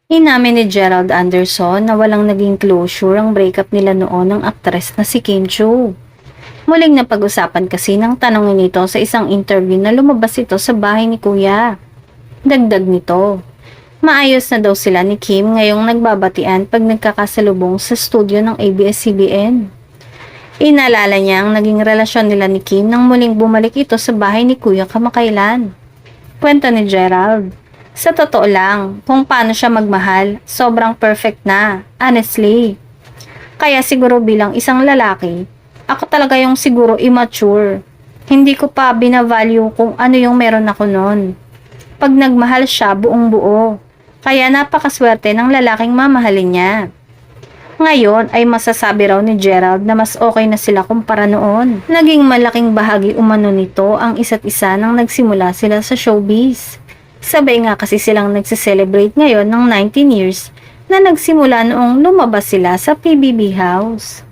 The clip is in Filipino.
Inamin ni Gerald Anderson na walang naging closure ang breakup nila noon ng aktres na si Kim Chiu. Muling napag-usapan kasi ng tanongin nito sa isang interview na lumabas ito sa bahay ni Kuya. Dagdag nito, maayos na daw sila ni Kim ngayong nagbabatian pag nagkakasalubong sa studio ng ABS-CBN. Inalala niya ang naging relasyon nila ni Kim nang muling bumalik ito sa bahay ni Kuya kamakailan. Kwento ni Gerald, sa totoo lang, kung paano siya magmahal, sobrang perfect na, honestly. Kaya siguro bilang isang lalaki, ako talaga yung siguro immature. Hindi ko pa binavalue kung ano yung meron ako noon. Pag nagmahal siya buong buo, kaya napakaswerte ng lalaking mamahalin niya. Ngayon ay masasabi raw ni Gerald na mas okay na sila kumpara noon. Naging malaking bahagi umano nito ang isa't isa nang nagsimula sila sa showbiz. Sabay nga kasi silang nagse-celebrate ngayon ng 19 years na nagsimula noong lumabas sila sa PBB House.